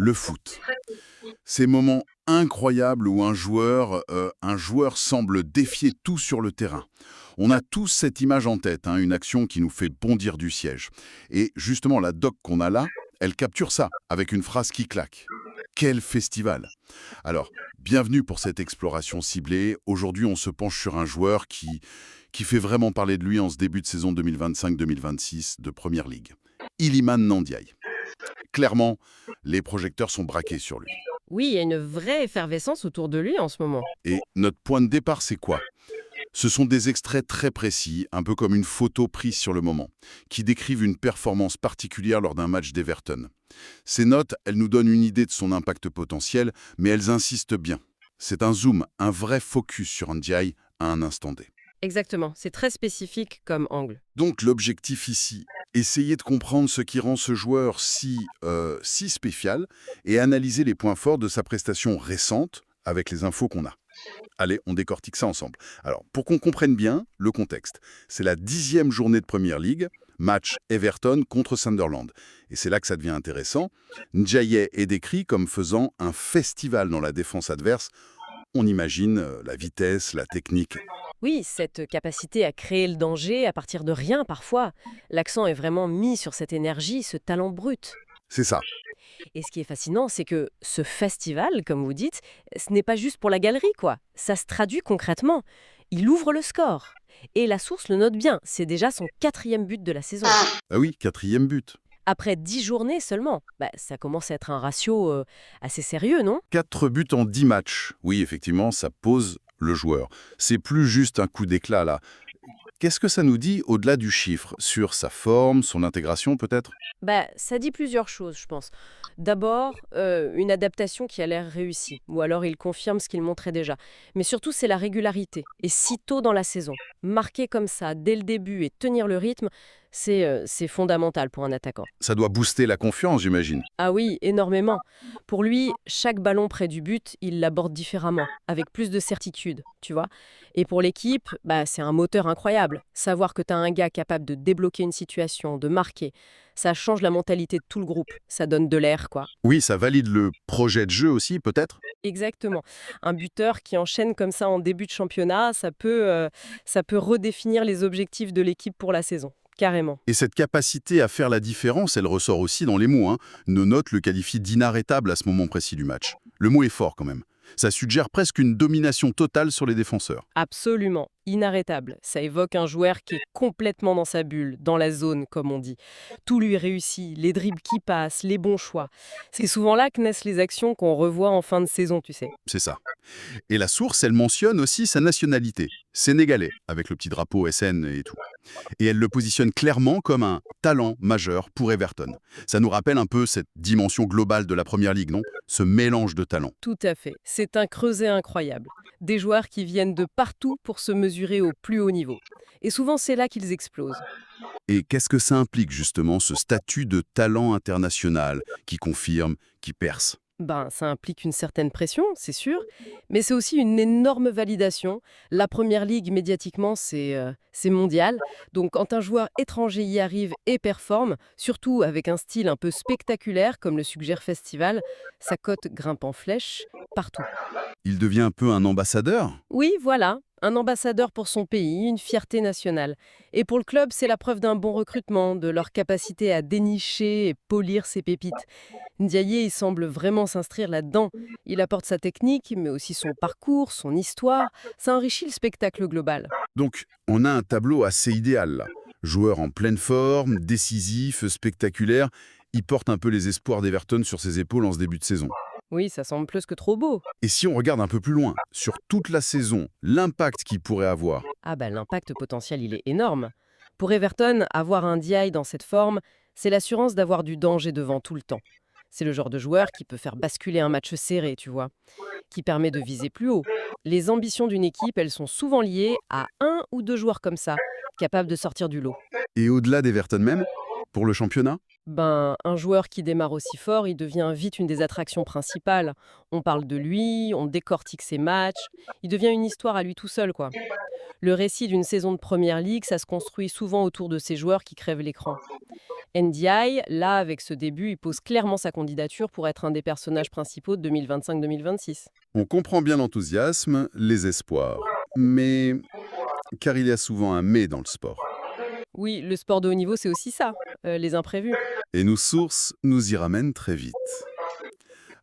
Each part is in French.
Le foot. Ces moments incroyables où un joueur semble défier tout sur le terrain. On a tous cette image en tête, hein, une action qui nous fait bondir du siège. Et justement, la doc qu'on a là, elle capture ça avec une phrase qui claque. Quel festival! Alors, bienvenue pour cette exploration ciblée. Aujourd'hui, on se penche sur un joueur qui fait vraiment parler de lui en ce début de saison 2025-2026 de Première Ligue. Iliman Ndiaye. Clairement, les projecteurs sont braqués sur lui. Oui, il y a une vraie effervescence autour de lui en ce moment. Et notre point de départ, c'est quoi? Ce sont des extraits très précis, un peu comme une photo prise sur le moment, qui décrivent une performance particulière lors d'un match d'Everton. Ces notes, elles nous donnent une idée de son impact potentiel, mais elles insistent bien. C'est un zoom, un vrai focus sur Ndiaye à un instant T. Exactement, c'est très spécifique comme angle. Donc l'objectif ici, essayer de comprendre ce qui rend ce joueur si spécial et analyser les points forts de sa prestation récente avec les infos qu'on a. Allez, on décortique ça ensemble. Alors, pour qu'on comprenne bien le contexte, c'est la 10e journée de Première Ligue, match Everton contre Sunderland. Et c'est là que ça devient intéressant. Ndiaye est décrit comme faisant un festival dans la défense adverse. On imagine la vitesse, la technique. Oui, cette capacité à créer le danger à partir de rien parfois. L'accent est vraiment mis sur cette énergie, ce talent brut. C'est ça. Et ce qui est fascinant, c'est que ce festival, comme vous dites, ce n'est pas juste pour la galerie, quoi. Ça se traduit concrètement. Il ouvre le score. Et la source le note bien, c'est déjà son 4e but de la saison. Ah oui, 4e but. Après 10 journées seulement, ça commence à être un ratio assez sérieux, non? 4 buts en 10 matchs. Oui, effectivement, ça pose le joueur. C'est plus juste un coup d'éclat, là. Qu'est-ce que ça nous dit au-delà du chiffre? Sur sa forme, son intégration, peut-être? Ça dit plusieurs choses, je pense. D'abord, une adaptation qui a l'air réussie, ou alors il confirme ce qu'il montrait déjà. Mais surtout, c'est la régularité, et si tôt dans la saison. Marquer comme ça, dès le début, et tenir le rythme, c'est fondamental pour un attaquant. Ça doit booster la confiance, j'imagine. Ah oui, énormément. Pour lui, chaque ballon près du but, il l'aborde différemment, avec plus de certitude, tu vois. Et pour l'équipe, c'est un moteur incroyable. Savoir que tu as un gars capable de débloquer une situation, de marquer, ça change la mentalité de tout le groupe. Ça donne de l'air, quoi. Oui, ça valide le projet de jeu aussi, peut-être? Exactement. Un buteur qui enchaîne comme ça en début de championnat, ça peut redéfinir les objectifs de l'équipe pour la saison. Carrément. Et cette capacité à faire la différence, elle ressort aussi dans les mots, hein. Nos notes le qualifient d'inarrêtable à ce moment précis du match. Le mot est fort quand même. Ça suggère presque une domination totale sur les défenseurs. Absolument. Inarrêtable. Ça évoque un joueur qui est complètement dans sa bulle, dans la zone, comme on dit. Tout lui réussit, les dribbles qui passent, les bons choix. C'est souvent là que naissent les actions qu'on revoit en fin de saison, tu sais. C'est ça. Et la source, elle mentionne aussi sa nationalité. Sénégalais, avec le petit drapeau SN et tout. Et elle le positionne clairement comme un talent majeur pour Everton. Ça nous rappelle un peu cette dimension globale de la Première Ligue, non? Ce mélange de talents. Tout à fait. C'est un creuset incroyable. Des joueurs qui viennent de partout pour se mesurer au plus haut niveau. Et souvent, c'est là qu'ils explosent. Et qu'est-ce que ça implique justement, ce statut de talent international qui confirme, qui perce? Ça implique une certaine pression, c'est sûr, mais c'est aussi une énorme validation. La Première Ligue, médiatiquement, c'est mondial. Donc, quand un joueur étranger y arrive et performe, surtout avec un style un peu spectaculaire, comme le suggère Festival, sa cote grimpe en flèche partout. Il devient un peu un ambassadeur? Oui, voilà, un ambassadeur pour son pays, une fierté nationale. Et pour le club, c'est la preuve d'un bon recrutement, de leur capacité à dénicher et polir ses pépites. Ndiaye, il semble vraiment s'inscrire là-dedans. Il apporte sa technique, mais aussi son parcours, son histoire. Ça enrichit le spectacle global. Donc, on a un tableau assez idéal là. Joueur en pleine forme, décisif, spectaculaire. Il porte un peu les espoirs d'Everton sur ses épaules en ce début de saison. Oui, ça semble plus que trop beau. Et si on regarde un peu plus loin, sur toute la saison, l'impact qu'il pourrait avoir? L'impact potentiel, il est énorme. Pour Everton, avoir un Ndiaye dans cette forme, c'est l'assurance d'avoir du danger devant tout le temps. C'est le genre de joueur qui peut faire basculer un match serré, tu vois, qui permet de viser plus haut. Les ambitions d'une équipe, elles sont souvent liées à un ou deux joueurs comme ça, capables de sortir du lot. Et au-delà d'Everton même, pour le championnat? Un joueur qui démarre aussi fort, il devient vite une des attractions principales. On parle de lui, on décortique ses matchs, il devient une histoire à lui tout seul, quoi. Le récit d'une saison de Première Ligue, ça se construit souvent autour de ces joueurs qui crèvent l'écran. NDI, là, avec ce début, il pose clairement sa candidature pour être un des personnages principaux de 2025-2026. On comprend bien l'enthousiasme, les espoirs. Mais, car il y a souvent un mais dans le sport. Oui, le sport de haut niveau, c'est aussi ça, les imprévus. Et nos sources nous y ramènent très vite.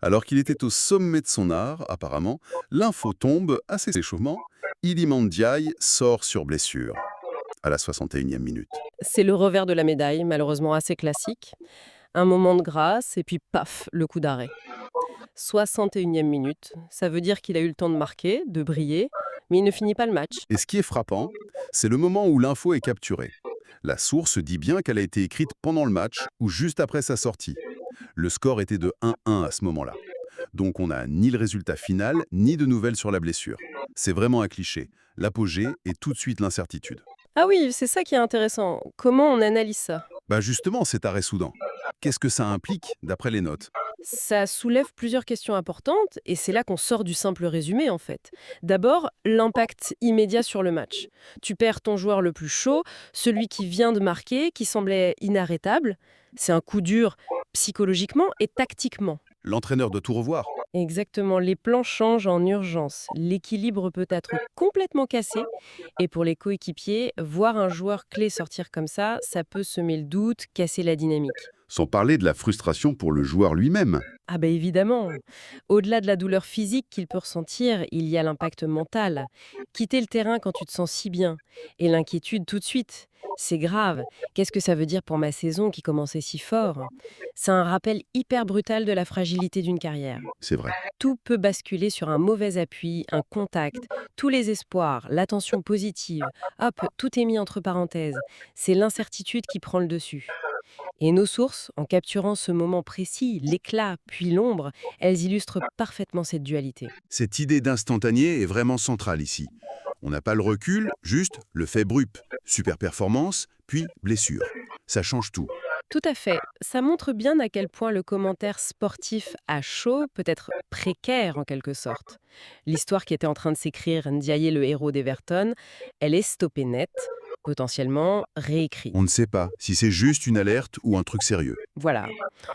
Alors qu'il était au sommet de son art, apparemment, l'info tombe assez échauffement. Iliman Ndiaye sort sur blessure, à la 61e minute. C'est le revers de la médaille, malheureusement assez classique. Un moment de grâce, et puis paf, le coup d'arrêt. 61e minute, ça veut dire qu'il a eu le temps de marquer, de briller, mais il ne finit pas le match. Et ce qui est frappant, c'est le moment où l'info est capturée. La source dit bien qu'elle a été écrite pendant le match ou juste après sa sortie. Le score était de 1-1 à ce moment-là. Donc on n'a ni le résultat final, ni de nouvelles sur la blessure. C'est vraiment un cliché. L'apogée est tout de suite l'incertitude. Ah oui, c'est ça qui est intéressant. Comment on analyse ça? Bah justement, cet arrêt soudain. Qu'est-ce que ça implique d'après les notes? Ça soulève plusieurs questions importantes, et c'est là qu'on sort du simple résumé en fait. D'abord, l'impact immédiat sur le match. Tu perds ton joueur le plus chaud, celui qui vient de marquer, qui semblait inarrêtable. C'est un coup dur psychologiquement et tactiquement. L'entraîneur doit tout revoir. Exactement, les plans changent en urgence. L'équilibre peut être complètement cassé. Et pour les coéquipiers, voir un joueur clé sortir comme ça peut semer le doute, casser la dynamique. Sans parler de la frustration pour le joueur lui-même. Ah ben évidemment. Au-delà de la douleur physique qu'il peut ressentir, il y a l'impact mental. Quitter le terrain quand tu te sens si bien. Et l'inquiétude tout de suite. C'est grave. Qu'est-ce que ça veut dire pour ma saison qui commençait si fort? C'est un rappel hyper brutal de la fragilité d'une carrière. C'est vrai. Tout peut basculer sur un mauvais appui, un contact, tous les espoirs, l'attention positive. Hop, tout est mis entre parenthèses. C'est l'incertitude qui prend le dessus. Et nos sources, en capturant ce moment précis, l'éclat, puis l'ombre, elles illustrent parfaitement cette dualité. Cette idée d'instantané est vraiment centrale ici. On n'a pas le recul, juste le fait brut. Super performance, puis blessure. Ça change tout. Tout à fait. Ça montre bien à quel point le commentaire sportif à chaud peut être précaire en quelque sorte. L'histoire qui était en train de s'écrire, Ndiaye le héros d'Everton, elle est stoppée net, potentiellement réécrite. On ne sait pas si c'est juste une alerte ou un truc sérieux. Voilà,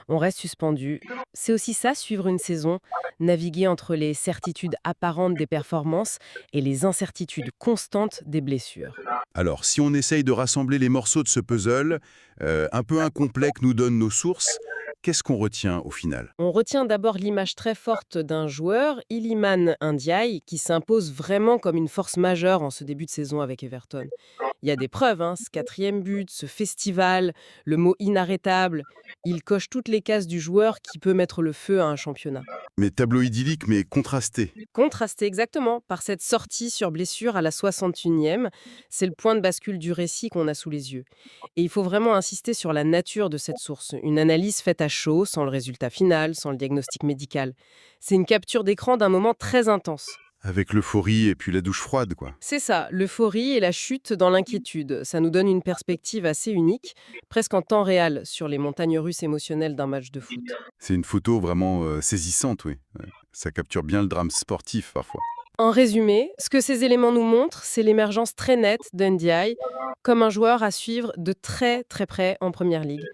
on reste suspendu. C'est aussi ça, suivre une saison, naviguer entre les certitudes apparentes des performances et les incertitudes constantes des blessures. Alors, si on essaye de rassembler les morceaux de ce puzzle, un peu incomplet que nous donnent nos sources, qu'est-ce qu'on retient au final? On retient d'abord l'image très forte d'un joueur, Iliman Ndiaye, qui s'impose vraiment comme une force majeure en ce début de saison avec Everton. Il y a des preuves, ce quatrième but, ce festival, le mot inarrêtable. Il coche toutes les cases du joueur qui peut mettre le feu à un championnat. Mais tableau idyllique, mais contrasté. Contrasté exactement par cette sortie sur blessure à la 61e, c'est le point de bascule du récit qu'on a sous les yeux. Et il faut vraiment insister sur la nature de cette source, une analyse faite à chaud, sans le résultat final, sans le diagnostic médical. C'est une capture d'écran d'un moment très intense. Avec l'euphorie et puis la douche froide, quoi. C'est ça, l'euphorie et la chute dans l'inquiétude. Ça nous donne une perspective assez unique, presque en temps réel, sur les montagnes russes émotionnelles d'un match de foot. C'est une photo vraiment saisissante, oui. Ouais. Ça capture bien le drame sportif, parfois. En résumé, ce que ces éléments nous montrent, c'est l'émergence très nette d'NDI comme un joueur à suivre de très très près en Première Ligue.